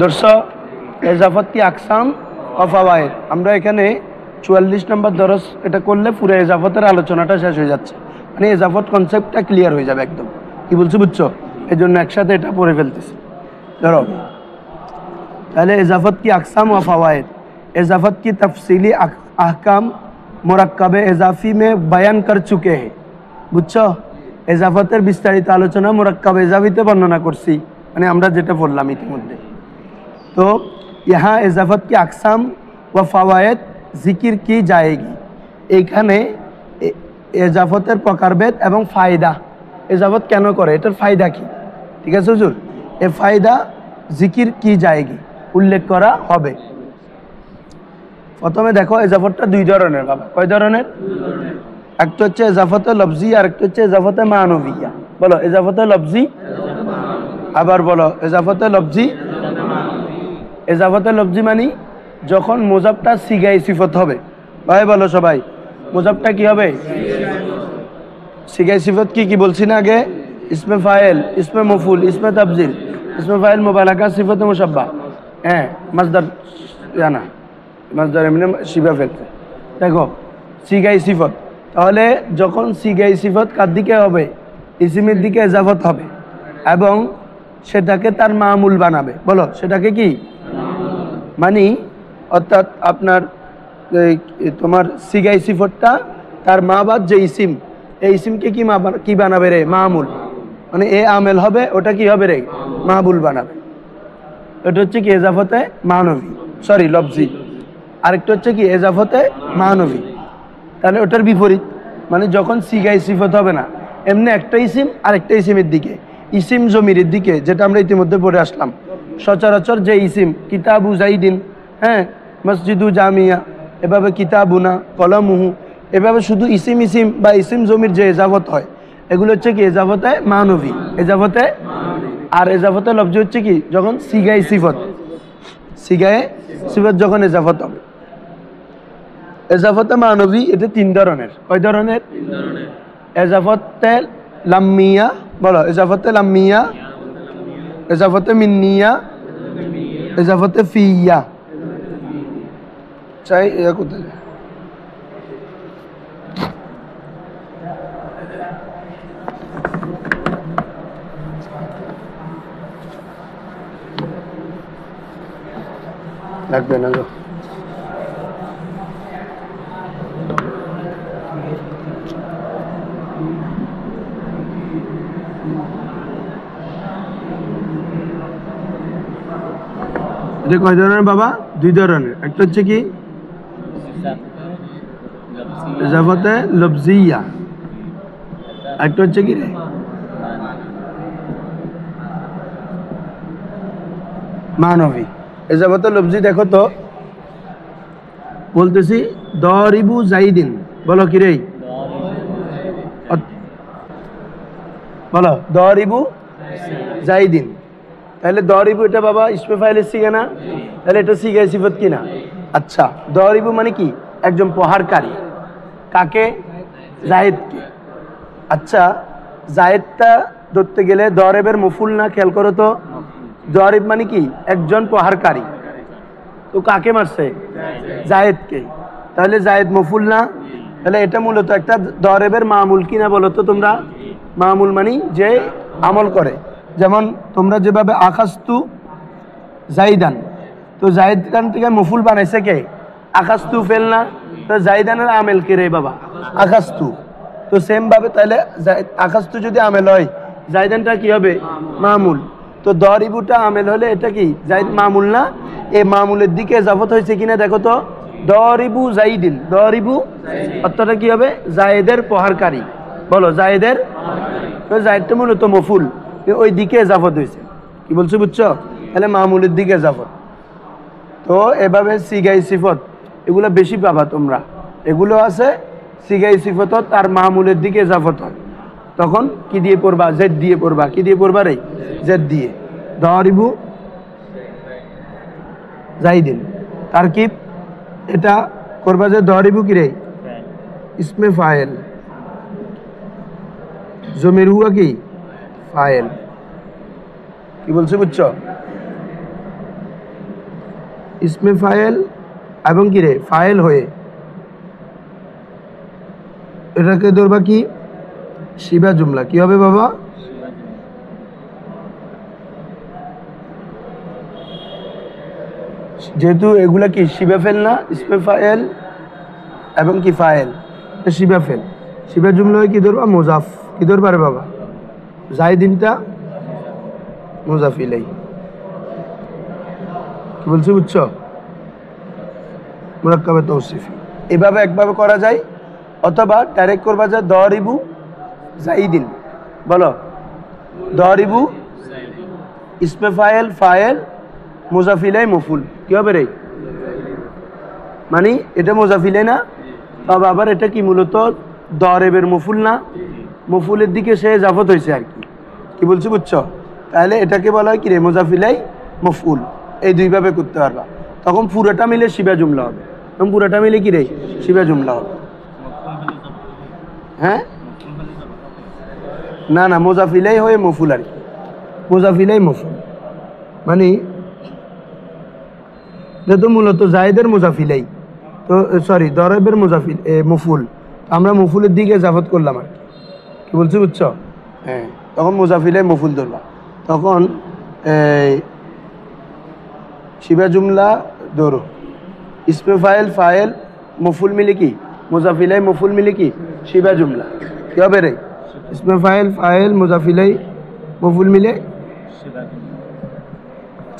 দর্শক এজাফত কি আকসাম ও ফাওয়ায়েদ, আমরা এখানে 44 নম্বর দরস এটা করলে পুরো এজাফতের আলোচনাটা শেষ হয়ে যাচ্ছে, মানে এজাফত কনসেপ্টটা ক্লিয়ার হয়ে যাবে একদম। কি বলছো বুঝছো? এই জন্য একসাথে এটা পড়ে ফেলতেছি। ধরো তাহলে এজাফত কি আকসাম ও ফাওয়ায়েদ, এজাফत की तफसीली अहकाम मुरक्कब इजाफी में बयान कर चुके हैं। বুঝছো? এজাফতের বিস্তারিত আলোচনা মুরাক্কাব ইজাফিতে বর্ণনা করছি, মানে আমরা যেটা বললাম ইতিমধ্যে। তো यहाँ इजाफत की अकसाम व फवायद जिक्र की जाएगी। এইখানে এজাফতের প্রকারভেদ এবং ফায়দা, এজাফত কেন করে, এটার ফায়দা কি, ঠিক আছে হুজুর, এই ফায়দা জিকির কি যায়গি, উল্লেখ করা হবে। প্রথমে দেখো এজাফতটা দুই ধরনের বাবা। কয় ধরনের? একটা হচ্ছে এজাফতে লফজি আর একটা হচ্ছে এজাফতে মানবিয়া। বলো এজাফতে লফজি, আবার বলো এজাফতে লফজি। এজাফতে লফজি মানে যখন মুজাফটা সিগাই সিফত হবে। ভাই বলো সবাই, মুজাফটা কি হবে? সিগাই সিফত কি কি বলছি না আগে? ইসমে ফাইল, ইসমে মফুল, ইসমে তাফজিল, ইসমে ফাইল মুবালাগা, সিফতে মুশাব্বা, হ্যাঁ মাসদার জানা, মাসদার এমনি শিবা ফেলতে। দেখো সিগাই সিফত, তাহলে যখন সিগাই সিফত কার দিকে হবে? ইসিমের দিকে এজাফত হবে এবং সেটাকে তার মামুল বানাবে। বলো সেটাকে কি মানে, অর্থাৎ আপনার তোমার সিগাই সিফতটা তার মা বাদ যে ইসিম, এই ইসিমকে কি বানাবে রে? মামুল, মানে এ আমেল হবে, ওটা কি হবে রে? মাহবুল বানাবে। এটা হচ্ছে কি এজাফতে মানবী, সরি লফজি। আরেকটা হচ্ছে কি এজাফতে মানবী, তাহলে ওটার বিপরীত, মানে যখন সিগাই সিফত হবে না, এমনি একটা ইসিম আরেকটা ইসিমের দিকে, ইসিম জমিরের দিকে, যেটা আমরা ইতিমধ্যে পড়ে আসলাম। সচরাচর যে ইসিম কিতাবু জাইদিন, হ্যাঁ মসজিদু জামিয়া, এভাবে কিতাবুনা, কলমুহু, এভাবে শুধু ইসিম ইসিম বা ইসিম জমির যে এজাফত হয়, এগুলো হচ্ছে কি এজাফতে মানবী, এজাফতে। আর এজাফতে লফজি হচ্ছে কি যখন সিগাই সিফত, সিগাই সিফত যখন এজাফত হবে। এজাফতে মানবী এটা তিন ধরনের। কয় ধরনের? এজাফতে লাম্মিয়া, বলো এজাফতে লাম্মিয়া, এজাফতে মিন্নিয়া, এজাফতে ফিয়া। চাই এ কোথায় লাগবে না গো। এটা কয় ধরনের বাবা? দুই ধরনের। একটা হচ্ছে কি এজাফতে লফজিয়া, একটা হচ্ছে কি রে মানবী। এজাফতে লফজি দেখো তো, বলতেছি দরিবু জাইদিন, বলো কি রে? বলো দরিবু জাইদিন। তাহলে দরিবু এটা বাবা ইসমে ফাইলের সিগা না, তাহলে এটা সিগাই সিফত কিনা? আচ্ছা, দরিবু মানে কি একজন প্রহারকারী, কাকে? জায়েদকে। আচ্ছা জায়েদটা ধরতে গেলে দরেবের মফুল না, খেয়াল করো তো। দরিব মানে কি একজন প্রহারকারী, তো কাকে মারছে? জায়েদকে। তাহলে জায়েদ মফুল না, তাহলে এটা মূলত একটা দরেবের মামুল কিনা বলো তো তোমরা? মামুল মানে যে আমল করে, যেমন তোমরা যেভাবে আখাস্তু জাইদান, তো জাইদ খান থেকে মফুল বানাইছে কে? আখাস্তু ফেল না, তো জাইদানের আমেল কে রে বাবা? আখাস্তু। তো সেম ভাবে তাহলে আখাস্তু যদি আমেল হয়, জাইদানটা কি হবে? মামুল। তো দরিবুটা আমেল হলে এটা কি জাইদ মামুল না? এই মামুলের দিকে এজাফত হয়েছে কিনা দেখো তো। দরিবু জাইদিন, দরিবু অর্থটা কি হবে? জায়েদের প্রহারকারী। বলো জায়েদের, তো জায়েদটা মূলত মফুল, ওই দিকে এজাফত হয়েছে। কি বলছো বুঝছো? তাহলে মামুলের দিকে এজাফত। তো এভাবে সিগাই সিফত এগুলো বেশি পাবা তোমরা, এগুলো আছে সিগাই সিফত আর মামুলের দিকে এজাফত হয়, তখন কি দিয়ে পড়বা? জেদ দিয়ে পড়বা। কি দিয়ে পড়বা রে? জেদ দিয়ে। দরিবু জাইদিন তারকিব, এটা করবা যে দরিবু কি রে? ইসমে ফাইল, জমির হুয়া কি? ফাইল। কি বলছে বুঝছো? ইসমে ফাইল এবং কি রে ফাইল হয়ে এটাকে ধরবা কি শিবা জুমলা। কি হবে বাবা? যেহেতু এগুলা কি শিবা ফেল না, ইসমে ফাইল এবং কি ফাইল, শিবা ফেল। শিবা জুমলা হয় কি ধরবা মুজাফ। কি ধরবা রে বাবা? জাইদিনটা মুজাফ ইলাই। কি বলছি বুঝছো? মুরাক্কাবে তৌসিফি এভাবে একভাবে করা যায়, অথবা ডাইরেক্ট করবা যায় দরিবু জাইদিন। বলো দরিবু ইসমে ফাইল ফাইল মুজাফ ইলাই মফুল। কি হবে রে? মানে এটা মুজাফ ইলাই না, তবে আবার এটা কি মূলত দরেবের মফুল না, মফুলের দিকে সে জাফত হয়েছে আর কি। কি বলছি বুঝছো? তাহলে এটাকে বলা হয় কি রে মুজাফ ইলাই মফুল। এই দুইভাবে করতে পারবা, তখন পুরোটা মিলে শিবা জুমলা হবে। তখন পুরোটা মিলে কি রে শিবা জুমলা হবে। হ্যাঁ না না, মুজাফ ইলাই হয়ে মফুল আর কি। মুজাফ ইলাই মফুল মানে যেহেতু মূলত জায়েদের মুজাফ ইলাই, তো সরি দরবের মুজাফিল মফুল, আমরা মফুলের দিকে জাফত করলাম আর কি। বলছি বুঝছো? হ্যাঁ, তখন মুজাফিলে মফুল ধরবা। তখন শিবা জুমলা ধরো ইসমে ফাইল ফাইল মফুল মিলে কি মুজাফিলাই মফুল মিলে কি শিবা জুমলা। কি হবে রে? ইসমে ফাইল ফাইল মুজাফিলাই মফুল মিলে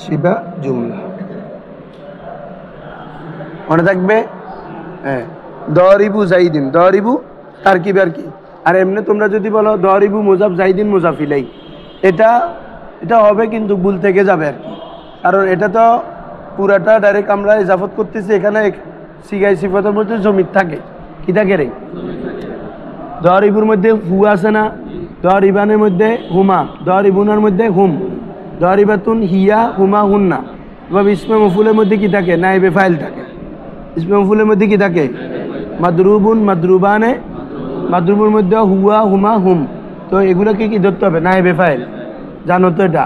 শিবা জুমলা। মনে থাকবে? হ্যাঁ, দরিবু জাইদিন, দরিবু তারকিব আর কি। আর এমনি তোমরা যদি বলো দরিবু মুজাফ জাইদিন মুজাফিলাই, এটা এটা হবে কিন্তু ভুল থেকে যাবে আর কি। কারণ এটা তো পুরাটা ডাইরেক্ট আমরা ইজাফত করতেছি, এখানে সিগাই সিফাতের মধ্যে জমির থাকে। কি থাকে রে? দরিবুর মধ্যে হু আছে না, দরিবানের মধ্যে হুমা, দরিবুনার মধ্যে হুম, দরিবাতুন হিয়া হুমা হুন্না। এভাবে ইসমে মফুলের মধ্যে কি থাকে? নাইবে ফাইল থাকে। ইসমে মফুলের মধ্যে কি থাকে? মাদরুবুন মাদরুবানে, মাদরুবুর মধ্যে হুয়া হুমা হুম। তো এগুলোকে কি ধরতে হবে? নাইবে ফাইল। জানো তো এটা,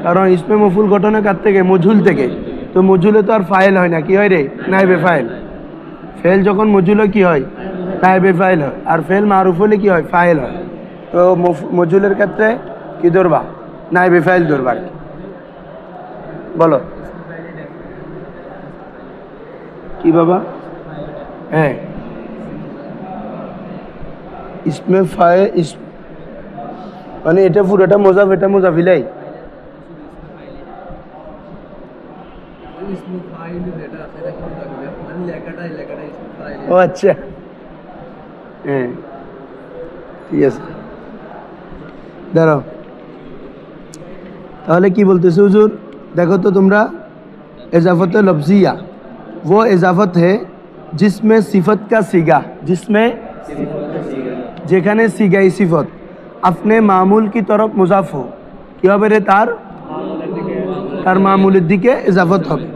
কারণ ইসমে মফুল গঠনে কার থেকে? মজুল থেকে। তো মজুলে তো আর ফাইল হয় না, কি হয় রে? নাইবে ফাইল। ফেল যখন মজুলে কি হয়? নাইবে ফাইল হয়। আর ফেল মারুফ হলে কি হয়? ফাইল হয়। তো মজুলের ক্ষেত্রে কি ধরবা? নাইবে ফাইল ধরবা আর কি। বলো কি বাবা? হ্যাঁ, ইসমে ফাইল মানে এটা পুরোটা মুজাফ, এটা মুজাফিলাই। ও আচ্ছা, হ্যাঁ ঠিক আছে। দাঁড়াও, তাহলে কি বলতেছে হুজুর? দেখো তো তোমরা, इजाफत लफ्ज़िया वो इजाफत है जिसमें सिफत का सीगा, जिसमें যেখানে সিগাই সিফত আপনি মামুল কি তরফ মুজাফ হো, কি হবে রে? তার মামুলের দিকে ইজাফত হবে।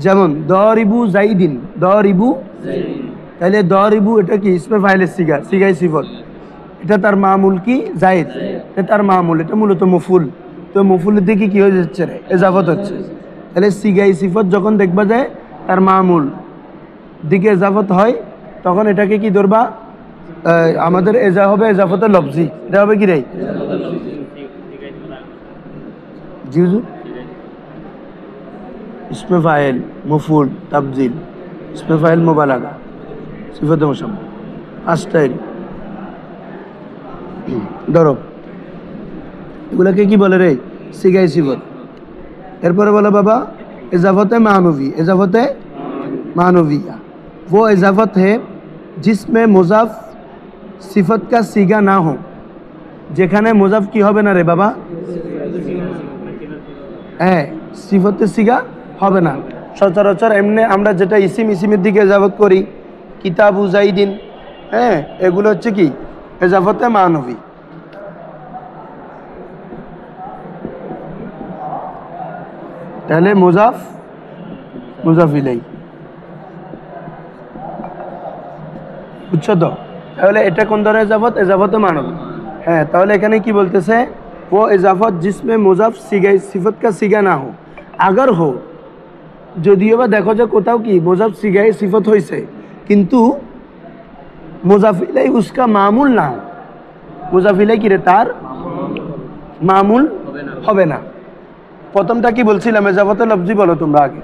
যেমন দরিবু জাইদিন, দরিবু, তাহলে দরিবু এটা কি ইসমে ফাইলের সিগা, সিগাই সিফত, এটা তার মামুল কি জাইদ, এটা তার মামুল, এটা মূলত মফুল। তো মফুলের দিকে কি হয়ে যাচ্ছে রে? ইজাফত হচ্ছে। তাহলে সিগাই সিফত যখন দেখবা যায় তার মামুল দিকে ইজাফত হয়, তখন এটাকে কি ধরবা? আমাদের এজা হবে এজাফতে লফজি। এটা হবে কি রে? জি হুজুর, ইসমে ফাইল মফুল তাবজিল ইসমে ফাইল মুবালাগা সিফাতে মুসাম্মা পাঁচটাই। ধরো এগুলাকে কি বলে রে? সিগাই সিফত। এরপরে বলো বাবা इजाफत मानवी, इजाफत मानविया वो इजाफत है जिसमें मुजाफ सिफत का सीगा ना हो, যেখানে মুজাফ কি হবে না রে বাবা? হ্যাঁ, সিফতের সিগা হবে না। সচরাচর এমনি আমরা যেটা ইসিম ইসিমের দিকে ইজাফত করি, কিতাবু জাইদিন, হ্যাঁ এগুলো হচ্ছে কি ইজাফতে মানবী। তাহলে মুজাফ মুজাফ ইলাই, বুঝছো তো? তাহলে এটা কোন ধরনের ইজাফত? ইজাফতে মানবী। হ্যাঁ, তাহলে এখানে কি বলতেছে? वो इजाफत जिसमें मुजाफ सिगा सिफत का सिगा ना हो, अगर हो যদিও বা দেখো যে কোথাও কি মুজাফ সিগায় সিফত হয়েছে, কিন্তু মুজাফিলাই উসকা মামুল না, মুজাফিলাই কি রে তার মামুল হবে না। প্রথমটা কি বলছিলাম, এজাফতে লফজি বলো তোমরা আগে,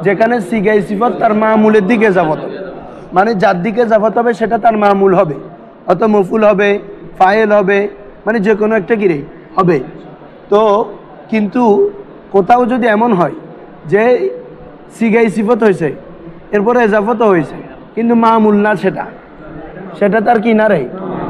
যেখানে সিগাই সিফত তার মামুলের দিকে জাফত হবে, মানে যার দিকে জাফত হবে সেটা তার মামুল হবে, অত মফুল হবে, ফায়েল হবে, মানে যে কোনো একটা কিরে হবে। তো কিন্তু কোথাও যদি এমন হয় যে সিগাই সিফত হয়েছে এরপরে এজাফতও হয়েছে কিন্তু মামুল না, সেটা তার কি না রে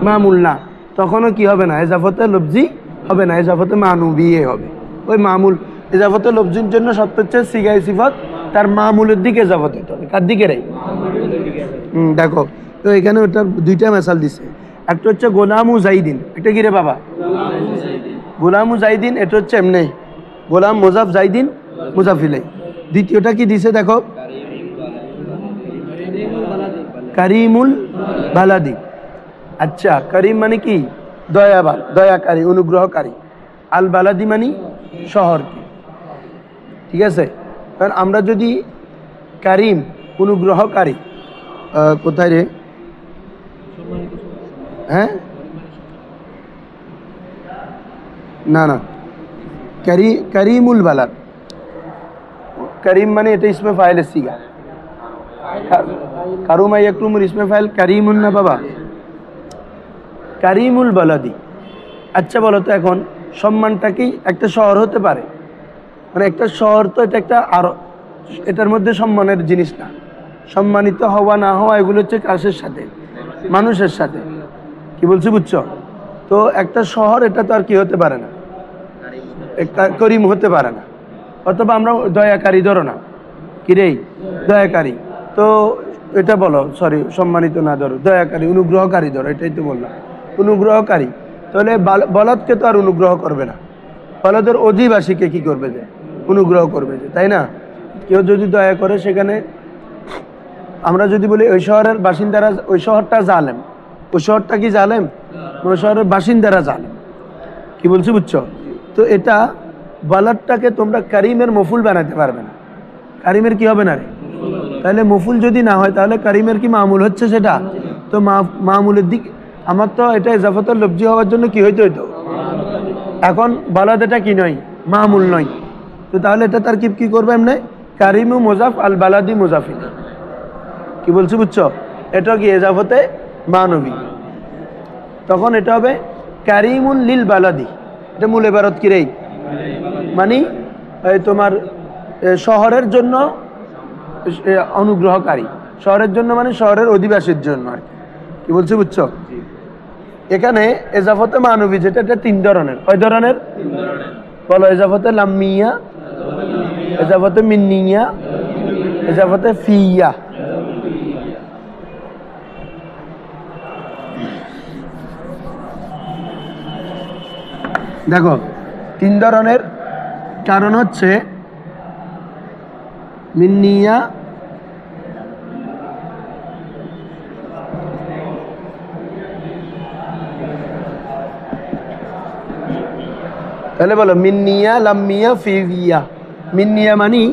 মামুল না, তখনও কি হবে না, এজাফতে লফজি হবে না, এজাফতে মানুবিয়ে হবে। ওই মামুল এজাফতে লফজির জন্য শর্ত হচ্ছে সিগাই সিফত তার মামুলের দিকে এজাফত হতে হবে। কার দিকে রে? দেখো তো এখানে ওটার দুইটা মেসাল দিছে, একটা হচ্ছে গোলামু জাইদিন, একটা কি রে বাবা গোলামু জাইদিন, এটা হচ্ছে এমনি গোলাম মুজাফ জাইদিন মুজাফিলাই। দ্বিতীয়টা কি দিছে দেখো, কারিমুল বালাদি। আচ্ছা, করিম মানে কি দয়াবান, দয়াকারী, অনুগ্রহকারী। আল বালাদি মানে শহর, ঠিক আছে। কারণ আমরা যদি কারিম অনুগ্রহকারী, কোথায় রে, হ্যাঁ না না, করিমুল বালাদ, করিম মানে এটা ইসমে ফাইল সিগা, কারুমা ইয়াকরুমুল ইসমে ফাইল করিমুন না বাবা, কারিমুল বালাদি। আচ্ছা বলো তো এখন সম্মানটা কি একটা শহর হতে পারে? মানে একটা শহর তো এটা একটা, আর এটার মধ্যে সম্মানের জিনিস না, সম্মানিত হওয়া না হওয়া এগুলো হচ্ছে কাছের সাথে, মানুষের সাথে, কি বলছি বুঝছো? তো একটা শহর এটা তো আর কি হতে পারে না, করিম হতে পারে না। অথবা আমরা দয়াকারী ধরো না, কি রে দয়াকারী, তো এটা বলো, সরি সম্মানিত না ধরো, দয়াকারী অনুগ্রহকারী ধরো, এটাই তো বললাম অনুগ্রহকারী। তাহলে বলদকে তো আর অনুগ্রহ করবে না, বলদের অধিবাসীকে কি করবে যে অনুগ্রহ করবে যে, তাই না? কেউ যদি দয়া করে সেখানে আমরা যদি বলি ওই শহরের বাসিন্দারা, ওই শহরটা জালেম, ওই শহরটা কি জালেম? ওই শহরের বাসিন্দারা জালেম, কি বলছি বুঝছো? তো এটা বালাদটাকে তোমরা কারিমের মফুল বানাতে পারবে না, কারিমের কি হবে না রে? তাহলে মফুল যদি না হয় তাহলে কারিমের কি মামুল হচ্ছে সেটা? তো মামুলের দিক, আমার তো এটা ইজাফতের লফজি হওয়ার জন্য কি হইতে হইতো, এখন বালাদ এটা কি নয়, মামুল নয়, তো তাহলে এটা তার কি করবে এমনি, কারিমু মুজাফ আল বালাদি মুজাফিল, কি বলছি বুঝছো? এটা কি ইজাফতে মানবী, তখন এটা হবে কারিমুন লিল বালাদি। এটা মূল ইবারত কি রে, মানে তোমার শহরের জন্য অনুগ্রহকারী, শহরের জন্য মানে শহরের অধিবাসীর জন্য আর কি বলছি বুঝছো? এখানে এজাফতে মানবী যেটা, এটা তিন ধরনের। কয় ধরনের বলো? এজাফতে লাম্মিয়া, এজাফতে মিন্নিয়া, এজাফতে ফিয়া। দেখো তিন ধরনের, কারণ হচ্ছে মিন্নিয়া, তাহলে বলো মিন্নিয়া, লাম্মিয়া, ফিয়া। মিন্নিয়া মানি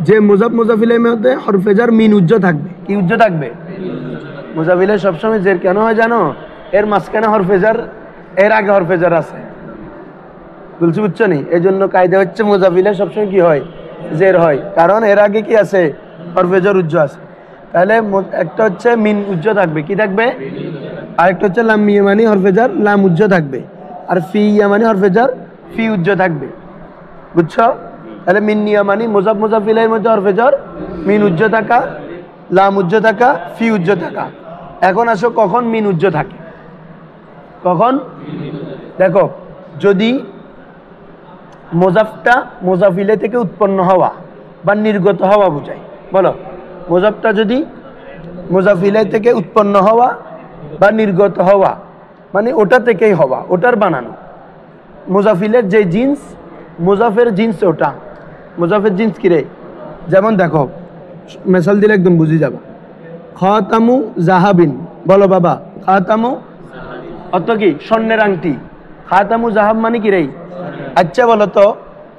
যে মুজাফ মুজাফিলের মধ্যে হরফেজার মিন উজ্জ থাকবে, কি উজ্জ থাকবে? মুজাফিলে সবসময় জের কেন হয় জানো? এর মাঝখানে হরফেজার, এর আগে হরফেজার আছে, বলছি বুঝছো নি? এই জন্য কায়দা হচ্ছে মুজাফিলে সবসময় কি হয়, জের হয়, কারণ এর আগে কি আছে, হরফেজার উজ্জ আছে। তাহলে একটা হচ্ছে মিন উজ্জ থাকবে, কি থাকবে? আরেকটা হচ্ছে লাম্মিয়া মানি হরফেজার লাম উজ্জ থাকবে, আর ফিয়া মানি হরফেজার ফি উজ্জ থাকবে, বুঝছো? তাহলে মিন্নিয়া মানি মুজাফ মুজাফিলের মধ্যে হরফেজার মিন উজ্জ থাকা, লাম উজ্জ থাকা, ফি উজ্জ থাকা। এখন আসো কখন মিন উজ্জ থাকে, কখন? দেখো যদি মুজাফটা মুজাফিলে থেকে উৎপন্ন হওয়া বা নির্গত হওয়া বোঝায়, বলো মুজাফটা যদি মুজাফিলে থেকে উৎপন্ন হওয়া বা নির্গত হওয়া, মানে ওটা থেকেই হওয়া, ওটার বানানো। মুজাফিলের যে জিন্স, মুজাফের জিন্স ওটা, মুজাফের জিন্স কিরে? যেমন দেখো মেসাল দিলে একদম বুঝে যাবা। খাতামু জাহাবিন, বলো বাবা খাতামু অত কি স্বর্ণের আংটি, খাতামু জাহাব মানে কি রে? আচ্ছা বলো তো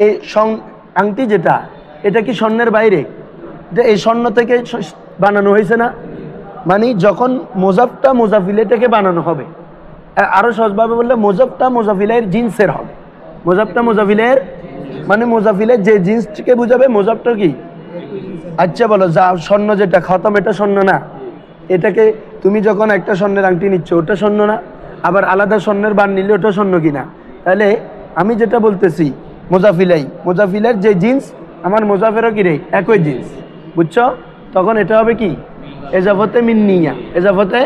এই আংটি যেটা, এটা কি স্বর্ণের বাইরে? যে এই স্বর্ণ থেকে বানানো হয়েছে না, মানে যখন মোজাফটা মোজাফিলে থেকে বানানো হবে, আরো সহজভাবে বললে মোজাফটা মোজাফিলের জিন্সের হবে। মোজাফটা মোজাফিলের মানে মোজাফিলের যে জিন্সকে বুঝাবে, মোজাফটা কি? আচ্ছা বলো, যা স্বর্ণ যেটা খতম এটা স্বর্ণ না? এটাকে তুমি যখন একটা স্বর্ণের আংটি নিচ্ছ ওটা স্বর্ণ না? আবার আলাদা স্বর্ণের বান নিলে ওটা স্বর্ণ কিনা? তাহলে আমি যেটা বলতেছি মোজাফিলের যে জিন্স আমার মোজাফেরও কি রে একই জিন্স, বুঝছো? তখন এটা হবে কি? এজাফতে মিন্নিয়া। এজাফতে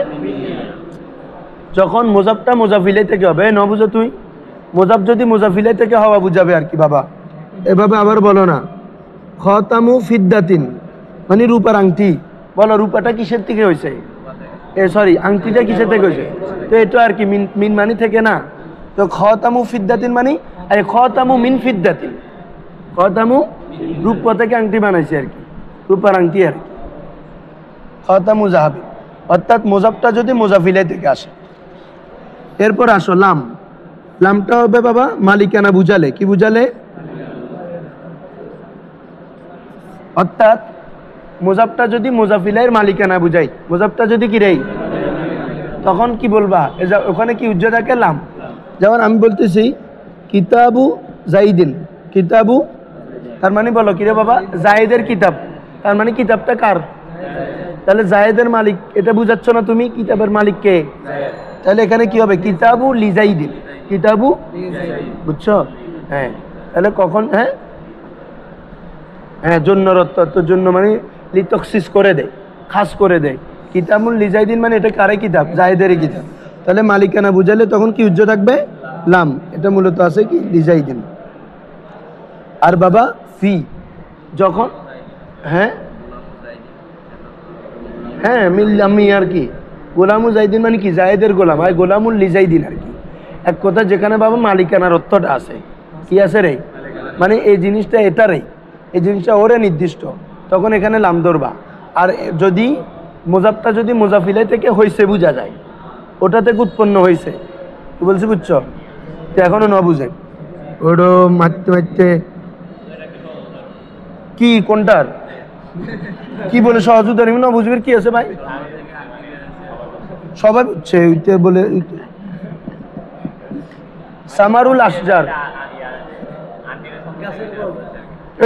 যখন মোজাফটা মোজাফিলে থেকে হবে, ন বুঝো তুই? মোজাফ যদি মোজাফিলে থেকে হওয়া বুঝাবে আর কি বাবা। এভাবে আবার বলো না, খতামু ফিদ্দাতিন মানে রূপার আংটি। বলো রূপাটা কিসের থেকে হয়েছে? সরি, আংটিটা কিসের থেকে হয়েছে? তো এটা আর কি মিন মানি থেকে না? তো খতামু ফিদ্দাতিন মানে খতামু মিন ফিদ্দাতিন, খতামু রূপা থেকে আংটি বানাইছে আর কি, রূপার আংটি আর কি। খতামু জাহাবি, অর্থাৎ মোজাফটা যদি মোজাফিলে থেকে আসে। এরপর আসো লাম। লামটা হবে বাবা মালিকানা বুঝালে। কি বুঝালে? অর্থাৎ মোজাফটা যদি মোজাফিলের মালিকানা বুঝাই, মোজাফটা যদি কি রে, তখন কি বলবা? ওখানে কি উজ্জ্ব থাকে? লাম। যেমন আমি বলতেছি কিতাবু জাইদিন, কিতাবু তার মানে বলো কিরে বাবা জায়েদের কিতাব, তার মানে কিতাবটা কার? তাহলে জায়েদের মালিক এটা বুঝাচ্ছ না তুমি? কিতাবের মালিক কে? তাহলে এখানে কি হবে? কিতাবু লিজাইদিন, কিতাবু, বুঝছো? হ্যাঁ, তাহলে কখন? হ্যাঁ হ্যাঁ, জন্যর জন্য মানে লিতকসিস করে দেয়, খাস করে দেয়। কিতাবুল লিজাইদিন মানে এটা কারে কিতাব? জায়েদেরই কিতাব। তাহলে মালিকানা বুঝালে তখন কি উজ্জ্ব থাকবে? লাম। এটা মূলত আছে কি? লিজাইদিন। আর বাবা ফি যখন, হ্যাঁ হ্যাঁ মিল্লামি আর কি, গোলামু জাইদিন মানে কি? জায়েদের গোলাম, আর গোলামুল লিজাইদিন আর কি। এক কথা যেখানে বাবা মালিকানার অর্থটা আছে, কি আছে রে, মানে এই জিনিসটা এটারই, এই জিনিসটা ওরে নির্দিষ্ট, তখন এখানে লাম ধরবা। আর যদি মোজাফটা যদি মোজাফিলে থেকে হয়েছে বুঝা যায়, ওটা থেকে উৎপন্ন হয়েছে, বলছি বুঝছো? তো এখনো ন বুঝে ওটা মারতে মারতে কি কোনটার কি বলে সহজ উদাহরণ না বুঝবে কি আছে ভাই? সবাই বুঝছে ওইটা বলে। সামারুল আসজার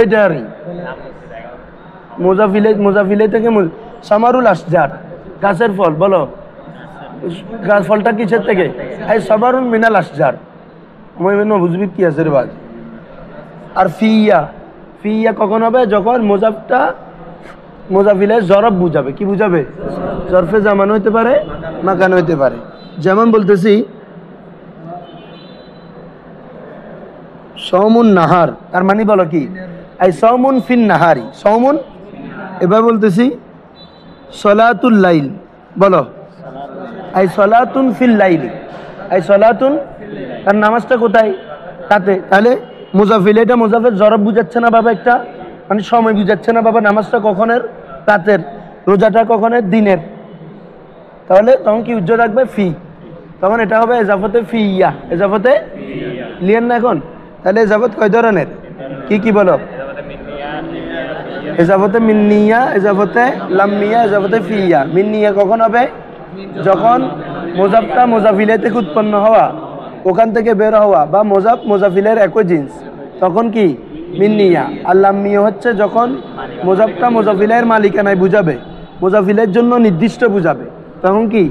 এইটারই মোজাফিলে থেকে সামারুল আসজার গাছের ফল। বলো গাছ ফলটা কিসের থেকে? এই সাবারুন মিনাল আসজার। বুঝবি কি আছে রে ভাই? আর ফিয়া, ফিয়া কখন হবে? যখন মোজাফটা মোজাফিলে জরব বুঝাবে। কি বুঝাবে? জরফে জামান হইতে পারে, মাকান হইতে পারে। যেমন বলতেছি সৌমুন নাহার, তার মানে বলো কি? এই সৌমুন ফিন নাহারি, সৌমুন। এবার বলতেছি সলাতুল লাইল, বলো এই সলাতুন ফিল লাইলি, এই সলাতুন, তার নামাজটা কোথায়? তাতে। তাহলে মুজাফিল, এটা মুজাফের জরব বুঝাচ্ছে না বাবা? একটা মানে সময় বুঝাচ্ছে না বাবা? নামাজটা কখনের? রাতের। রোজাটা কখনের? দিনের। তাহলে তখন কি উজ্জ্ব রাখবে? ফি। তখন এটা হবে এজাফতে ফি ইয়া, এজাফতে লিয়েন না এখন। তাহলে এজাফত কয় ধরনের? কি কি বলো? এজাফতে মিন্নিয়া, এজাফতে লাম্মিয়া, এজাফতে ফিয়া। মিন্নিয়া কখন হবে? যখন মোজাফটা মোজাফিলে থেকে উৎপন্ন হওয়া, ওখান থেকে বের হওয়া, বা মোজাফ মোজাফিলের একই জিন্স, তখন কি? মিন্নিয়া। আর লাম্মিয়া হচ্ছে যখন মোজাফটা মোজাফিলের মালিকানায় বুঝাবে, মোজাফিলের জন্য নির্দিষ্ট বুঝাবে, তখন কি?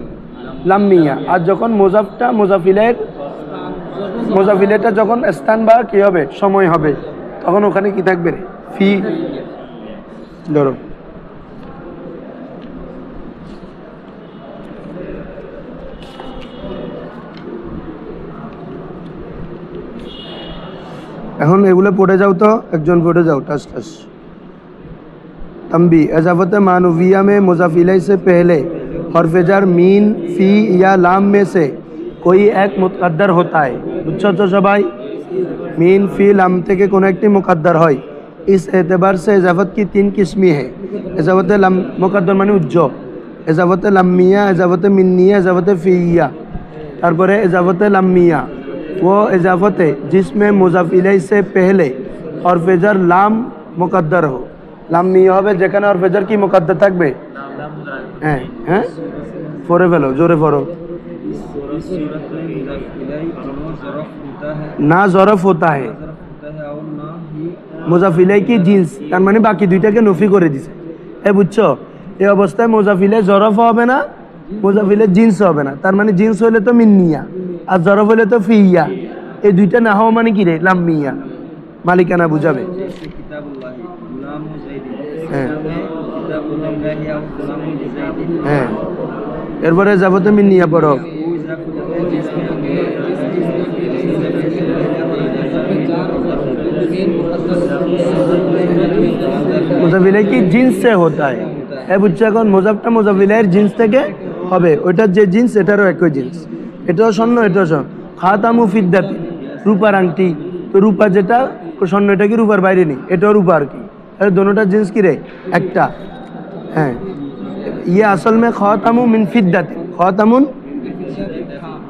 লাম্মিয়া। আর যখন মোজাফটা মোজাফিলেরটা যখন স্থান বা কি হবে? সময় হবে, তখন ওখানে কি থাকবে? ফি। ধরো এখন এগুলো পড়ে যাও তো, একজন পড়ে যাও টাস টাস। तंबी इजाफत मानविया में मुजाफिले से पहले हर्फ जार मीन फी या लाम में से कोई एक मुकद्दर होता है। बुझছো তো সবাই? मीन फी लाम থেকে কোন একটি মুকদ্দর হয়। इस एतबार से इजाफत की 3 किस्में हैं। इजाफत लाम मुकद्दर माने उज्ज, इजाफत लामिया, इजाफत मिन्निया, इजाफत फीया। তারপরে इजाफत लामिया वो इजाफत है जिसमें मुजाफिले से पहले हर्फ जार लाम मुकद्दर हो। লাম মিয়া হবে যেখানে আর ফেজার কি মুকাদ্দার থাকবে। হ্যাঁ হ্যাঁ, পড়ে ফেলো, জোরে পড়ো। না জরফ হতা है মুজাফ ইলাই কি জিন্স, তার মানে বাকি দুইটাকে নফি করে দিছে। বুঝছো, এই অবস্থায় মুজাফ ইলাই জরফ হবে না, মুজাফ ইলাই জিন্স হবে না। তার মানে জিন্স হলে তো মিন্নিয়া, আর জরফ হলে তো ফিয়া। এই দুইটা না হওয়া মানে কি রে, লাম্মিয়া, মালিকানা বুঝাবে। হ্যাঁ হ্যাঁ, এরপরে যাবতে মিন্নিয়া পড়ো। মুজাফিলাই কি জিন্স সে होता है। বুঝছো, এখন মুজাফটা মুজাফিলাইয়ের জিন্স থেকে হবে, ওইটার যে জিন্স এটারও একই জিন্স, এটাও স্বর্ণ এটাও স্বর্ণ। খাতামু ফিদ্দাতি, রূপার আংটি, তো রূপা যেটা স্বর্ণ এটা কি রূপার বাইরে নেই, এটাও রূপা আর কি, তাহলে দোনোটার জিন্স কি রে একটা। হ্যাঁ, ইয়ে আসল মে খাতামু মিন ফিদ্দাতি, খাতামুন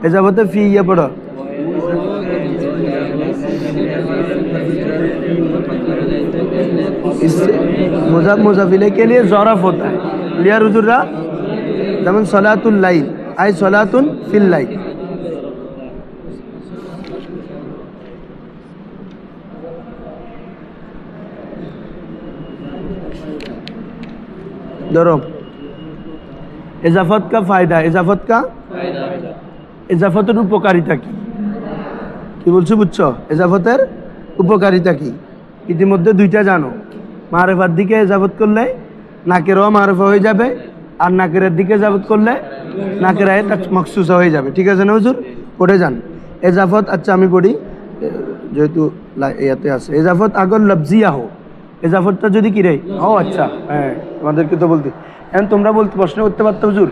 এজাবতে ফি ইয়ে পড়ো। इससे मुज़ाफ़ मुज़ाफ़िले के लिए ज़रफ़ होता है। लिया रुजुर्रा जमन सलातुल लाइल आई सलातुन फिल लाइल। धरो इजाफत का फ़ायदा, इजाफत का इजाफतेर उपकारिता কি বলছো, বুঝছো? ইজাফতের উপকারিতা কি? ইতিমধ্যে দুইটা জানো। মারেফার দিকে ইজাফত করলে নাকেরও মারেফা হয়ে যাবে, আর নাকেরের দিকে ইজাফত করলে নাকের আয়ে মখসুসা হয়ে যাবে। ঠিক আছে না হুজুর? পড়ে যান ইজাফত। আচ্ছা আমি পড়ি, যেহেতু ইয়াতে আছে। ইজাফত আগর লফজিয়া হো, ইজাফতটা যদি কি রে ও আচ্ছা, হ্যাঁ তোমাদেরকে তো বলতে, এখন তোমরা বলতে প্রশ্ন করতে পারতো হুজুর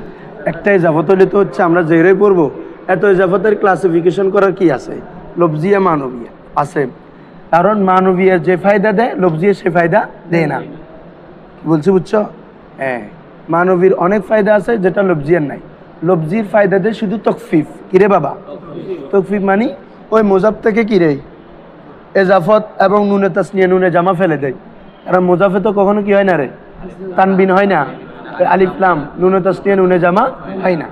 একটা ইজাফত হলে তো হচ্ছে আমরা জেরে পড়বো, এত ইজাফতের ক্লাসিফিকেশন করার কি আছে? লফজিয়া মানবিয়া আছে, কারণ মানবিয়ার যে ফায়দা দেয় লফজিয়া সে ফায়দা দেয় না। বলছি বুঝছো? হ্যাঁ, মানবীর অনেক ফায়দা আছে যেটা লফজিয়ার নাই। লফজির ফায়দা দেয় শুধু তকফিফ। কিরে বাবা, তকফিফ মানে ওই মোজাফ থেকে কিরে এজাফত এবং নুনে তাসনিয়া নুনে জামা ফেলে দেয়। কারণ মোজাফে তো কখনো কি হয় না রে, তানবিন হয় না, আলিফ লাম নুনে তাসনিয়া নুনে জামা হয় না,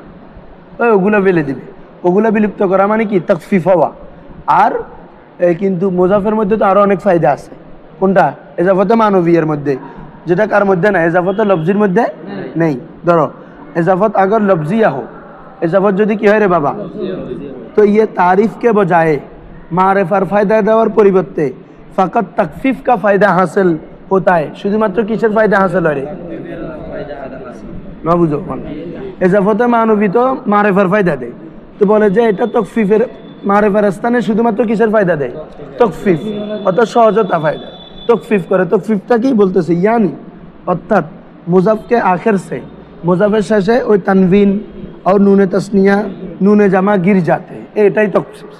ওই ওগুলো ফেলে দিবে। ওগুলো বিলুপ্ত করা মানে কি তকফিফ হওয়া। আর কিন্তু মোজাফের মধ্যে তো আরো অনেক ফায়দা আছে। কোনটা? এজাফতে মানবিয়ার মধ্যে, যেটা কার মধ্যে না, এজাফতে লফজির মধ্যে নেই। ধরো এজাফত আগর লফজিয়া হো, এজাফত যদি কি হয় রে বাবা, তো ইয়ে তারিফকে বজায় মারেফার ফায়দা দেওয়ার পরিবর্তে ফাকাত তকফিফ কা ফায়দা হাসিল होता है। শুধুমাত্র কিসের ফায়দা হাসিল হয় রে? না বুঝো, এজাফতে মানবী তো মারেফার ফায়দা দেয়, তো বলে যে এটা তকফিফের মারেফার স্থানে শুধুমাত্র কিসের ফায়দা দেয়? তকফিফ, অর্থাৎ সহজতা ফায়দা, তকফিফ করে। তকফিফটা কি বলতেছে? ইয়ানি অর্থাৎ মুজাফকে আখের সে মুজাফের শেষে ওই তানবিন আর নুনে তসনিয়া নুনে জামা গির যাতে, এটাই তকফিফ,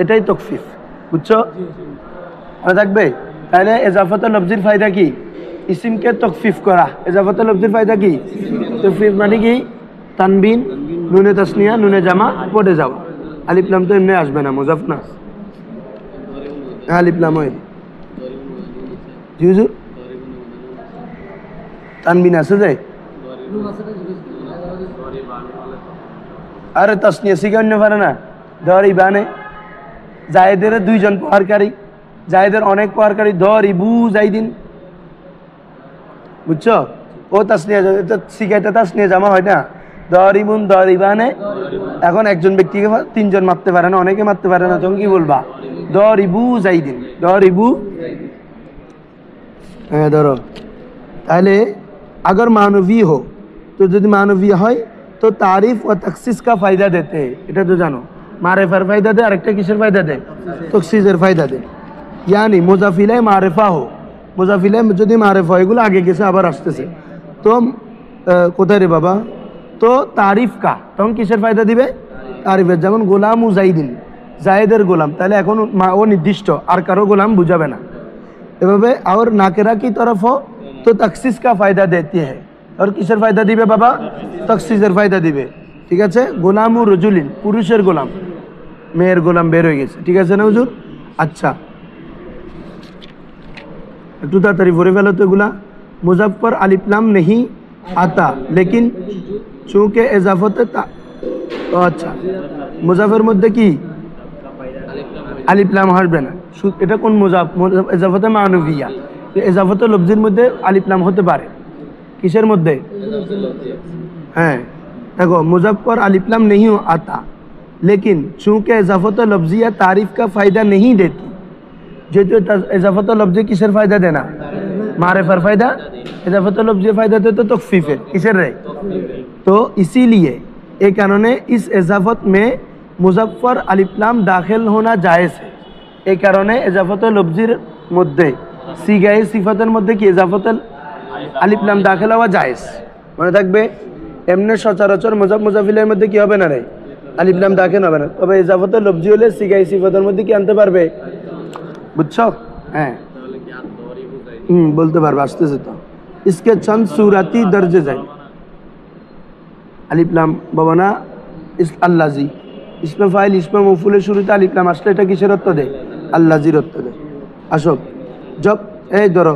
এটাই তকফিফ। বুঝছো? মনে থাকবে। তাহলে এজাফত লফজির ফায়দা কি? ইসিমকে তকফিফ করা। এজাফত লফজির ফায়দা কি? তকফিফ মানে কি তানবিন নুনে তসনিয়া নুনে জামা পড়ে যাও। আলিফ লাম তো এমনি আসবে না, মুজাফ না, আলিফ লাম হয়। জি হুজুর, তানবিন আছে যে, আরে তসনিয়া শিখান্য পারে না, দরিবানে জায়েদের দুইজন প্রহারকারী, জায়েদের অনেক প্রহারকারী, দরিবু জাইদিন। বুঝছো? ও তাসনিয়া শিখাইতে তাসনিয়া জামা হয় না, দরিবুন দরিবানে। এখন একজন ব্যক্তিকে তিনজন মারতে পারে না, অনেকে মারতে পারে না, তখন কি বলবা? দরিবু জাইদিন, দরিবু। হ্যাঁ ধরো, তাহলে अगर मानवी हो तो যদি মানবী হয় তো তারিফ ও তখসিস কা ফায়দা দেতে, এটা তো জানো। মারেফার ফায়দা দেয়, আরেকটা কিসের ফায়দা দেয়? তখসিসের ফায়দা দেয়। यानी मुजाफिले मारेफा हो, मुजाफिले যদি মারেফা, এগুলো আগে গেছে আবার আসতেছে, তো কোথায় রে বাবা? তো তারিফ কা তখন কিসের ফায়দা দিবে? তারিফের। যেমন গোলাম ও জাইদিন, জায়েদের গোলাম, তাহলে এখন ও নির্দিষ্ট, আর কারো গোলাম বুঝাবে না এভাবে। আর নাকেরা কি তরফ হো তো তখসিস কা ফায়দা দেती है, আর কিসের ফায়দা দিবে বাবা? তখসিসের ফায়দা দিবে। ঠিক আছে? গোলাম ও রজুলিন, পুরুষের গোলাম, মেয়ের গোলাম বের হয়ে গেছে। ঠিক আছে না হুজুর? আচ্ছা একটু তাড়াতাড়ি ভরে ফেলো তো এগুলা, मुज़फ़ पर अलिफ लाम नहीं आता लेकिन चूँकि इजाफत अच्छा मुज़ाफेर मध्य की আলিফ লাম আসবে না। এটা কোন মুজাফ? ইজাফতে মানফিয়া। ইজাফতে লফজির মধ্যে আলিফ লাম হতে পারে। কিসের মধ্যে? হ্যাঁ देखो मुज़फ़ पर अलिफ लाम नहीं आता लेकिन चूँकि इजाफत लफ्ज़िया तारीफ़ का फ़ायदा नहीं देती। যেহেতু इजाफत लफ्ज़ी किसের फ़ायदा देना? मारिफार फ़ायदा। इजाफत लफ्ज़ी फ़ायदा देते तो तख्फ़ीफ़ेर किसের रे? तो इसीलिए एक कारणে इस इजाफत में मुज़फ़ पर अलिफ लाम दाखिल होना जायज़ है। एक कारणে इजाफत लफ्ज़ीर मध्य সিগায়ে সিফাতের মধ্যে কি ইজাফত আলিফ লাম দাখিল হওয়া জায়েজ। মনে থাকবে এমনি সচরাচর মুজাফ মুজাফিলের মধ্যে কি হবে না রে? আলিফ লাম দাখিল হবে না। তবে ইজাফত লফজি হলে সিগায়ে সিফাতের মধ্যে কি আনতে পারবে? বুঝছো? হ্যাঁ বলতে পারবে, আসতেছে তো। इसके चंद सूरती दर्ज जाए अलिफ लाम बाबा ना इस अल्लाजी इसमें फाइल इसमें मफूल शुरू था अलिफ लाम আসলে এটা কিসের অর্থ দেয়? আল্লাজির অর্থ দেয়। আসো জব এই ধরো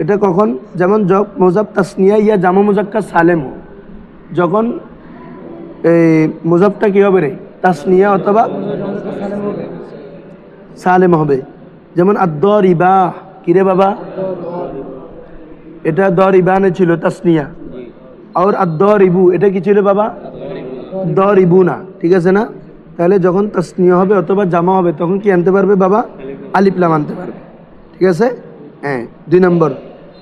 এটা কখন? যেমন জব মুজাফ তাসনিয়া ইয়া জামা মুজাক্কার সালেম हो যখন এই মুজাফটা কি হবে রে? তাসনিয়া অথবা সালেম হবে। যেমন আদ-দারিবা কি রে বাবা? এটা দারিবানে ছিল তাসনিয়া। আর আদ-দারিবু এটা কি ছিল বাবা? দারিবুনা। ঠিক আছে না? তাহলে যখন তাসনিয়া হবে অথবা জামা হবে তখন কি আনতে পারবে বাবা? আলিফ লাম আনতে পারবে। ঠিক আছে? হ্যাঁ 2 নম্বর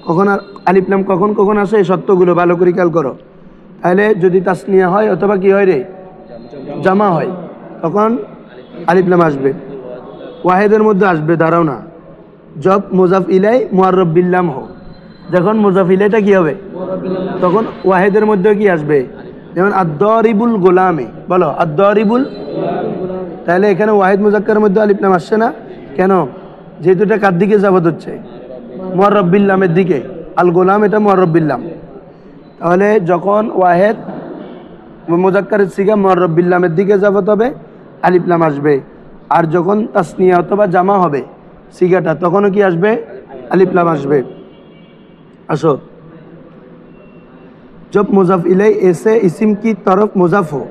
কখন আলিফ লাম কখন কখন আসে এই শর্তগুলো ভালো করে খেয়াল করো। তাহলে যদি তাসনিয়া হয় অথবা কি হয় রে? জামা হয় তখন আলিফ লাম আসবে। ওয়াহিদের মধ্যে আসবে, দাঁড়াও না। জব মুজাফ ইলাই মুআররাব বিল লাম হো যখন মুজাফ ইলাইটা কি হবে? তখন ওয়াহিদের মধ্যে কি আসবে? যেমন আদ-দারিবুল গোলামে বলো আদ-দারিবুল। তাহলে এখানে ওয়াহিদ মুজাক্কারের মধ্যে আলিফ লাম আসছে না কেন? যেহেতু এটা কার দিকে যাবত হচ্ছে? মুআররাব বিল লামের দিকে। আল গোলাম এটা মুআররাব বিল লাম। তাহলে যখন ওয়াহিদ মুজাক্কারের সিগা মুআররাব বিল লামের দিকে যাবত হবে আলিফ লাম আসবে। আর যখন তাসনিয়া অথবা জামা হবে সিগাটা তখনও কি আসবে? আলিফ লাম আসবে। আসো जब मुज़ाफ़ इलैह ऐसे इस्म की तरफ मुज़ाफ़ हो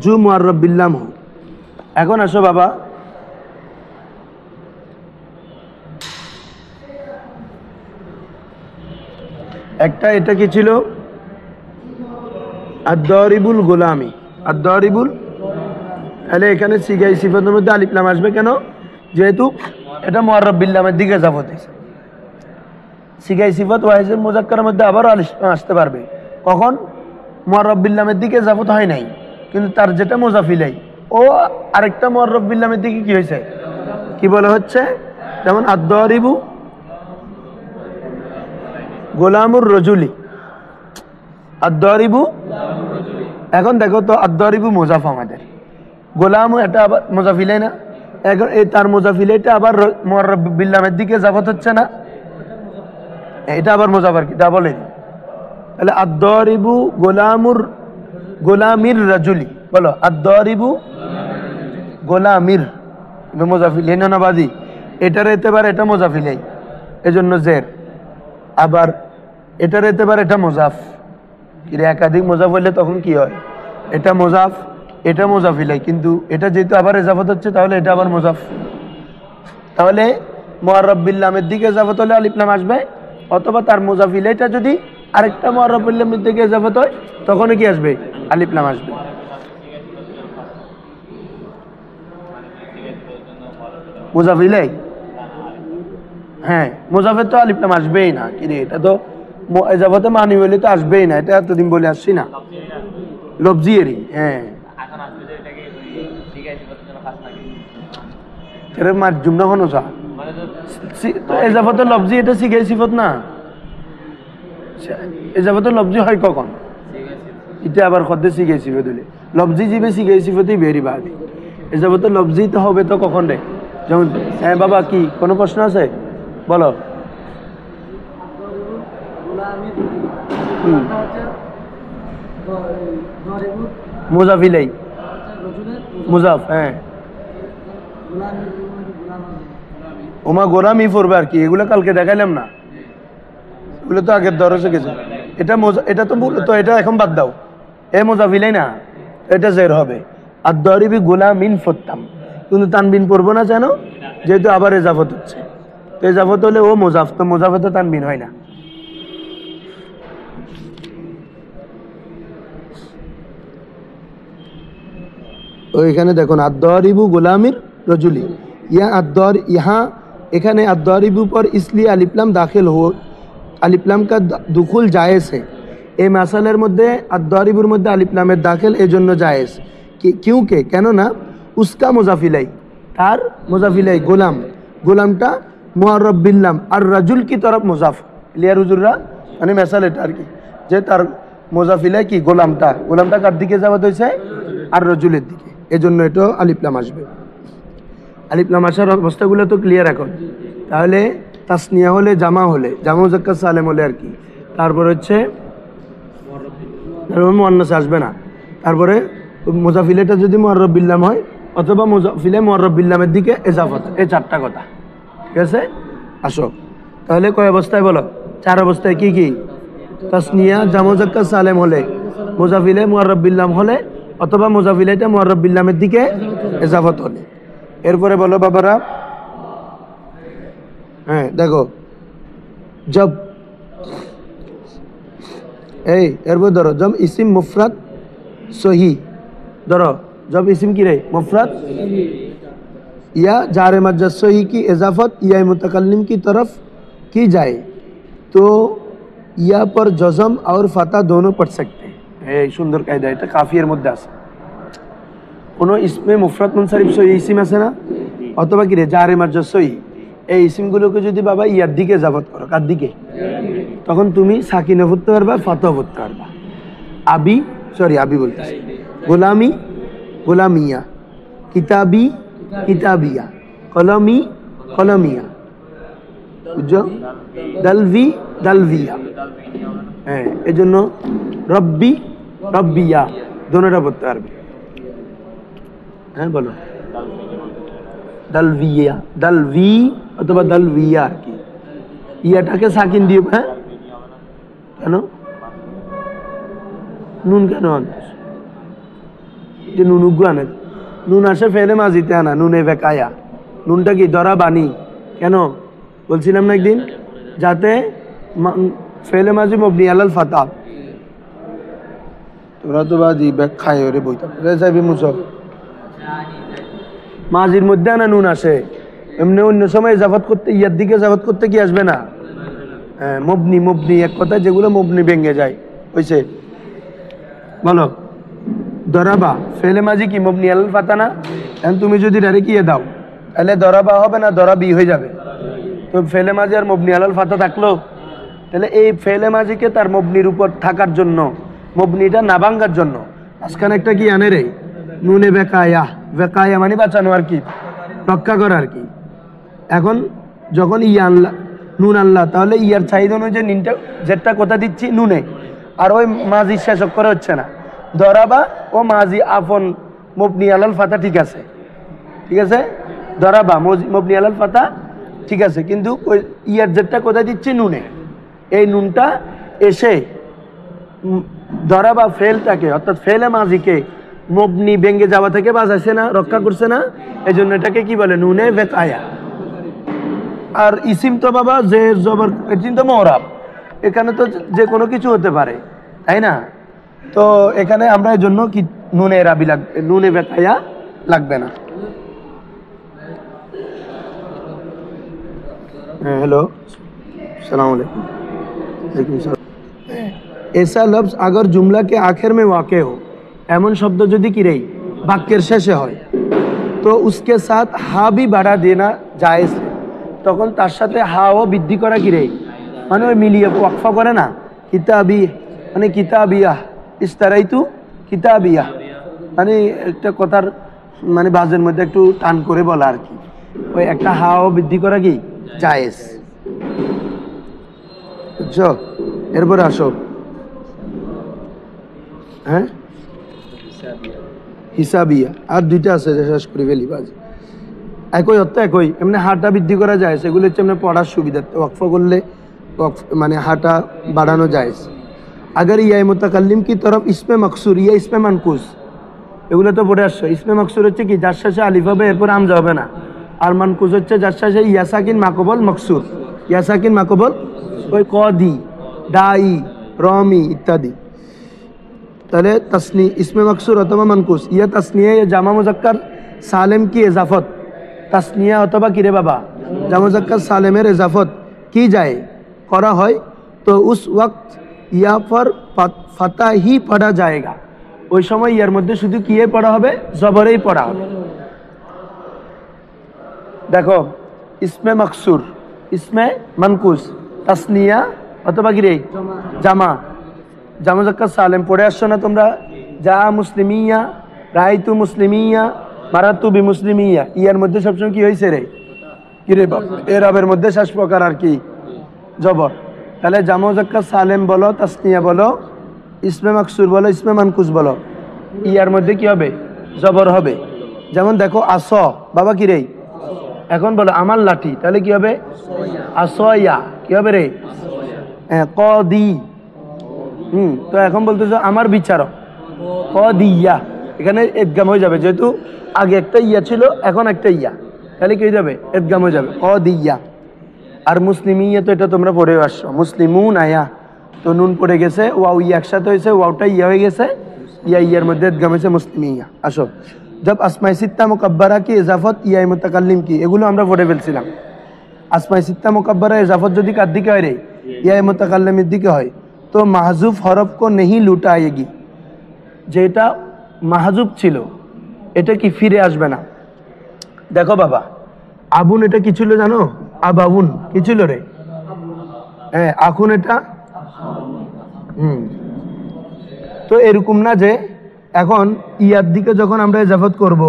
जो मुअर्रब बिल लाम हो। এখন আসো বাবা একটা এটা কি ছিল? আদ-দারিবুল গোলামি আদ-দারিবুল। তাহলে এখানে সিগাই সিফাতের মধ্যে আলিফ লাম আসবে কেন? যেহেতু এটা মুআররাব বিল লামের দিকে যাবত হয়েছে। সিগাই সিফাত ওয়াহিদ মুজাক্কারের মধ্যে আবারও আলিফ আসতে পারবে কখন? মুআররাব বিল লামের দিকে যাবত হয় নাই কিন্তু তার যেটা মুজাফ ইলাই ও আরেকটা মুআররাব বিল লামের দিকে কি হয়েছে? কি বলা হচ্ছে? যেমন আদ-দারিবু গোলামুর রজুলি আদ-দারিবু। এখন দেখো তো আদ-দারিবু মুজাফ আমাদের, গোলাম এটা আবার মুজাফ ইলাই না? এখন এই তার মুজাফ ইলাইটা আবার মুআররাব বিল লামের দিকে যাবত হচ্ছে না? এটা আবার মুজাফার কি তা বলে? তাহলে আদ-দারিবু গোলামির রাজুলি বলো আদ-দারিবু গোলামির মুজাফিল না বাদি এটার এতে পারে এটা মুজাফিলাই এজন্য জের। আবার এটার এতে পারে এটা মুজাফ। কিন্তু একাধিক মুজাফ হইলে তখন কি হয়? এটা মুজাফ এটা মুজাফিলাই কিন্তু এটা যেহেতু আবার ইজাফত হচ্ছে তাহলে এটা আবার মুজাফ। তাহলে মুআররাব বিল লামের দিকে ইজাফত হলে আলিফ লাম আসবে অথবা তার মুজাফিলাইটা যদি আরেকটা মুআররাব বিল লামের দিকে ইজাফত হয় তখন কি আসবে? আলিফ লাম আসবে। মুজাফিলাই হ্যাঁ মুজাফের তো আলিফ লাম আসবেই না। কি রে এটা তো ইজাফতে মানি বলে তো আসবেই না। এটা এতদিন বলে আসছি না লফজিয়েরই। হ্যাঁ এর মারজুম না কোনো সা তো ইজাফতে লফজি এটা সিগাই সিফত না। ইজাফতে লফজি হয় কখন? এটা আবার খদ্দে সিগাই সিফত হলে লফজি জিবে সিগাই সিফতই বেরি বাদি। ইজাফতে লফজি তো হবে তো কখন রে? যেমন হ্যাঁ বাবা কি কোনো প্রশ্ন আছে বলো? মুজাফ ইলাই মুজাফ হ্যাঁ ওমা গোলামি পড়বে আর কি। এগুলো কালকে দেখাইলাম না? ওগুলো তো আগের দরজে গেছে। এটা তো মূলত এটা এখন বাদ দাও, এ মুজাফিলাই না, এটা জের হবে। আর দরিবি গোলামিন ফত্তাম, কিন্তু তানবিন পড়বো না যেন, যেহেতু আবার এজাফত হচ্ছে। এজাফত হলে ও মুজাফ, তো মুজাফতে তানবিন হয় না। ওইখানে দেখুন আদ-দারিবু গোলামির রজুলি, यहाँ এখানে আদ-দারিবু पर इसलिए अलिफ्लाम दाखिल हो, अलिफ्लाम का दुखुल जायज़ है। এই মাসালের মধ্যে আদ-দারিবুর মধ্যে আলিফলামের দাখিল এজন্য জায়েজ, কিউকে কেন না উসকা মুজাফিলাই, তার মুজাফিলাই গোলাম, গোলামটা মুআররাব বিল্লাম আর রাজুল কি তরফ মুজাফ লিয়া রুজুররা, মানে মাসাল এটা আর কি, যে তার মুজাফিলাই কি গোলামটা কার দিকে যাওয়াত হয়েছে, আর রাজুলের দিকে, এজন্য এটা আলিফলাম আসবে। আলিফলাম আসার অবস্থাগুলো তো ক্লিয়ার এখন। তাহলে তাসনিয়া হলে, জামা মুজাক্কার সালেম হলে আর কি, তারপর হচ্ছে মুআন্নাস আসবে না, তারপরে মুজাফিলাটা যদি মুআররাব বিল্লাম হয় অথবা মুজাফিলে মুআররাব বিল্লামের দিকে ইজাফত, এই চারটা কথা, ঠিক আছে। আসো তাহলে কয় অবস্থায় বলো, 4 অবস্থায়। কি কি? তাসনিয়া জামা মুজাক্কার সালেম হলে, মুজাফিলে মুআররাব বিল্লাম হলে, অথবা মুজাফিলাটা মুআররাব বিল্লামের দিকে ইজাফত হলে। এরপরে বলো বাবারা, হ্যাঁ দেখো, জব এই এরপর ধরো জব ইসিম মুফরাদ সহি, ধরো जब इस्म की रहे मुफरद या जार मज्जद सही की इजाफत या मुतकल्लिम की तरफ की जाए तो या पर जज़म और फतह दोनों पढ़ सकते हैं। सुंदर कायदा, এটা কাফিয়ার মধ্যে আছে। কোনো ইসমে মুফরাদ মুনসারিফ সহি ইসিম আছে না, অথবা কি রে জারে মজ্জদ সহি, এই ইসিমগুলোকে যদি বাবা ইয়ার দিকে ইজাফত করো, কার দিকে, তখন তুমি সাকিনা পড়তে পারবা, ফাতহ পড়তে পারবা। আবি বলতেছি, গোলামি গোলামিয়া, কিতাবি কিতাবিয়া, কলমি কলমিয়া, বুঝছো, দালভি দালভিয়া। হ্যাঁ, এই জন্য রব্বি রব্বিয়া দোনোটা পড়তে পারবে। হ্যাঁ বলো, দালভিয়া, দালভি অথবা দালভিয়া আর কি, ইয়াটাকে সাকিন দিও। হ্যাঁ কেন নুন কেন আনছ, যে নুন উগ্র আনে, নুন আসে ফেলে মাজিতে আনা, নুনে বেকায়া, নুনটা কি ধরা বানি, কেন বলছিলাম না একদিন, যাতে ফেলে মাজি মবনি আলাল ফাতা। তোরা তো বাজি ব্যাগ খায় ওরে বইটা যাবি মুসব, মাজির মধ্যে আনা নুন আসে, এমনি অন্য সময় ইজাফত করতে, ইয়ার দিকে ইজাফত করতে কি আসবে না, হ্যাঁ মবনি এক কথা, যেগুলো মবনি ভেঙে যায় হইছে। বলো দরাবা ফেলে মাজি কি মবনি আলাল ফাতা না, এখন তুমি যদি ডাইরেক্ট ইয়ে দাও তাহলে দরাবা হবে না, দরাবি হয়ে যাবে। তো ফেলে মাজি আর মবনি আলাল ফাতা থাকলো, তাহলে এই ফেলে মাজিকে তার মবনির উপর থাকার জন্য, মবনিটা না ভাঙ্গার জন্য আজকাল একটা কি আনে রে, নুনে বেকায়া, বেকায়া মানে বাঁচানো আর কি, রক্ষা করা আর কি। এখন যখন ইয়া আনলা, নুন আনলা, তাহলে ইয়ার চাহিদা অনুযায়ী নিনটা যেটা কথা দিচ্ছি নুনে, আর ওই মাজি শেষ করে হচ্ছে না, দরাবা ও মাজি আফন মবনি আলাল ফাতা ঠিক আছে, দরাবা মবনি আলাল ফাতা ঠিক আছে, কিন্তু ওই ইয়ার যেটা কথা দিচ্ছি নুনে, এই নুনটা এসে দরাবা ফেলটাকে, অর্থাৎ ফেলে মাজিকে মবনি ভেঙ্গে যাওয়া থেকে বাঁচাইছে না, রক্ষা করছে না, এই জন্য এটাকে কি বলে, নুনে বেকায়া। আর ইসিম তো বাবা যে জবর, ইসিম তো মুরাব, এখানে তো যে কোনো কিছু হতে পারে, তাই না। তো এখানে আমরা এই জন্য কি নুনে রাবি লাগবে, নুনে বেকায়া লাগবে না। हेलो सलाम अलैकुम। ऐसा लफ्ज अगर जुमला के आखिर में वाक़े हो, एमन शब्द যদি কি রে বাক্যের শেষে হয়, তো उसके साथ हा भी बढ़ा देना जायज़ है, তখন তার সাথে হাও বৃদ্ধি করা কি রে, মানে ওই মিলিয়ে ওয়াকফা করে না, কিতাবি মানে কিতাবিয়া, ইস্তারাইতু কিতাবিয়া, মানে একটা কথার মানে বাজের মধ্যে একটু টান করে বলা আর কি, ওই একটা হাও বৃদ্ধি করা কি জায়েজ, বুঝছো। এরপরে আসো, হ্যাঁ হিসাবিয়া, আর দুইটা আছে শেষ করে ফেলি, বাজ একই অর্থ একই, এমনি হাটা বৃদ্ধি করা যায়, সেগুলো হচ্ছে এমনি পড়ার সুবিধার্থে, ওয়াকফ করলে माने हाटा बढ़ानो जायज़। अगर या मुतकल्लिम की तरफ इसमें मकसूर या इसमें मनकूस এগুলো তো পড়ে আসছো। ইসমে মকসুর হচ্ছে কি যার শেষে আলিফ হবে এরপর হামজা হবে না, আর মানকুজ হচ্ছে যার শেষে ইয়া সাকিন মাকবল মকসুর, ইয়া সাকিন মাকবল ওই কদি দাই রমি ইত্যাদি। তাহলে তসনি ইসমে মকসুর অথবা মানকুস ইয়া তসনিয়া या জামা মুজাক্কার সালেম की इजाफत तस्निया অথবা কি রে বাবা জামা মুজাক্কার সালেমের इजाफत की जाए करा হয় तो उस वक्त या पर फता ही पढ़ा जाएगा। ওই সময় ইয়ার মধ্যে শুধু কি পড়া হবে, জবরেই পড়া হবে। দেখো ইসমে মকসুর ইসমে মানকুস তাসনিয়া অথবা কি রে জামা জামা মুজাক্কার সালেম পড়ে আসছো না তোমরা? যা মুসলিমিয়া রাইতু মুসলিমিয়া মারাতু বি মুসলিমিয়া, ইয়ার মধ্যে সবসময় কি হয়েছে রে কি রে বাবা এরাবের মধ্যে শেষ প্রকার আর কি জবর। তাহলে জামা মুজাক্কার সালেম বলো তাসনিয়া বলো ইসমে মকসুর বলো ইসমে মানকুস বলো, ইয়ার মধ্যে কি হবে জবর হবে। যেমন দেখো আস বাবা কি রে, এখন বলো আমার লাঠি, তাহলে কি হবে আসয়া, কি হবে রে কদি। তো এখন বলতেছো আমার বিচারক কদিয়া, এখানে ইদগাম হয়ে যাবে, যেহেতু আগে একটা ইয়া ছিল এখন একটা ইয়া, তাহলে কি হয়ে যাবে ইদগাম হয়ে যাবে কদিয়া। আর মুসলিমিয়া তো এটা তোমরা পড়ে আসছো, মুসলিমুন আয়া তো নুন পড়ে গেছে, ওয়াও ইয়া একসাথে হয়েছে, ওয়াওটা ইয়া হয়ে গেছে, ইয়া ইয়ার মধ্যে ইদগাম হয়েছে মুসলিমিয়া। আসো जब আসমায়ে সিত্তা মুকাব্বারা কি ইজাফত ইয়া মুতাকাল্লিম কি, এগুলো আমরা পড়ে ফেলছিলাম। আসমায়ে সিত্তা মুকাব্বারা ইজাফত যদি কার দিকে হয় রে ইয়া মুতাকাল্লিমের দিকে হয় তো মাহজুফ হরফ কো নেহি লুটা আয়েগি, যেটা মাহজুব ছিল এটা কি ফিরে আসবে না। দেখো বাবা আবুন এটা কি ছিল জানো, আবাউন কি ছিল রে, হ্যাঁ আখুন এটা তো এরকম না যে এখন ইয়ার দিকে যখন আমরা ইজাফত করব,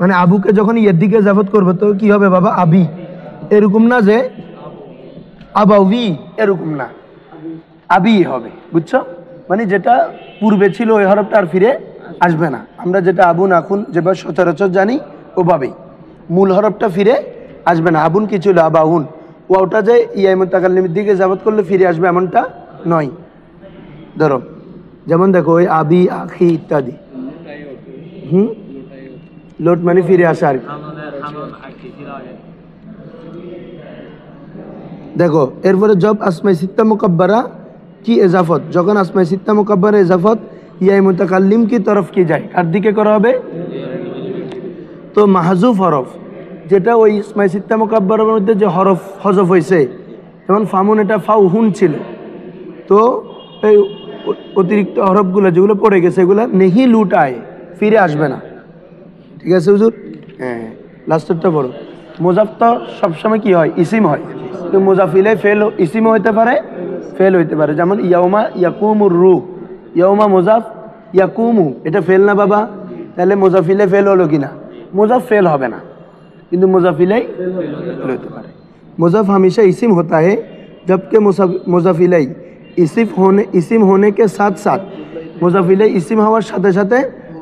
মানে আবুকে যখন ইয়ার দিকে ইজাফত করব তো কি হবে বাবা আবি, এরকম না যে আবাউই, এরকম না আবি হবে, বুঝছো? মানে যেটা পূর্বে ছিল ওই হরফটা আর ফিরে আসবে না। আমরা যেটা আবুন আখুন যেভাবে সচরাচর জানি ওভাবেই মূল হরফটা ফিরে আসবে না। আবুন কি ছিল আবাউন, ওটা যে ইয়া মুতাকাল্লিমের দিকে ইজাফত করলে ফিরে আসবে এমনটা নয়। ধরো যেমন দেখো ওই আবি আখি ইত্যাদি লোট মানে ফিরে আসা আর কি। দেখো এরপরে জব আসমায়ে সিত্তা মুকাব্বারা কি ইজাফত, যখন আসমায়ে সিত্তা মুকাব্বারা ইজাফত ইয়া মুতাকাল্লিম কি তরফ কি যায়, কার দিকে করা হবে, তো মাহজুফ হরফ যেটা ওই আসমায়ে সিত্তা মুকাব্বারার মধ্যে যে হরফ হজফ হয়েছে, যেমন ফামুন এটা ফাউহুন ছিল, তো এই অতিরিক্ত হরফগুলো যেগুলো পড়ে গেছে এগুলো নেহি লুটায়, ফিরে আসবে না। ঠিক আছে হুজুর? হ্যাঁ লাস্টেরটা বড়। মুজাফ তো সবসময় কি হয় ইসিম হয়, তো মুজাফিলে ফেল ইসিমও হইতে পারে ফেল হইতে পারে। যেমন ইয়াউমা ইয়াকুমুর রু, ইয়াউমা মুজাফ ইয়াকুমু এটা ফেল না বাবা, তাহলে মুজাফিলে ফেল হলো কিনা, मुज़ाफ़ फेल হবে না কিন্তু मुज़ाफ़ फेल होते पारे। मुज़ाफ़ हमेशा इसिम होता है जबकि मुज़ाफ़ इसिम होने के साथ साथ मुज़ाफ़ इसिम हवार साथे साथे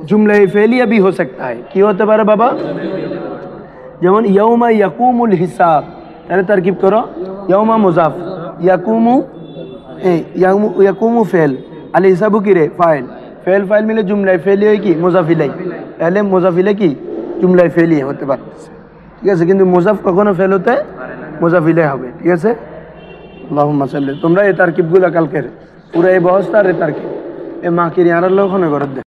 जुमला फेलिया भी हो सकता है। कि होते पारे बाबा, যেমন यौमा यकूमुल हिसाब, তাহলে तरकीब करो यौमा मुज़ाफ़ यकूमु फेल अल हिसाबु की रे फ़ाइल फेल फ़ाइल मिले जुमला फेलिया की मुज़ाफ़ पहले मुज़ाफ़ की जुमला फेलिया होते पारতেছে। ঠিক আছে, কিন্তু মুজাফ কখনো ফেল হতে মুজাফিলে হবে। ঠিক আছে, আল্লাহুম্মা সাল্লি। তোমরা এই তারকিবগুলো কালকের পুরো এই বহসটা আর এই তারকিব এই মাকির ইয়ার লোক হনে করে দে।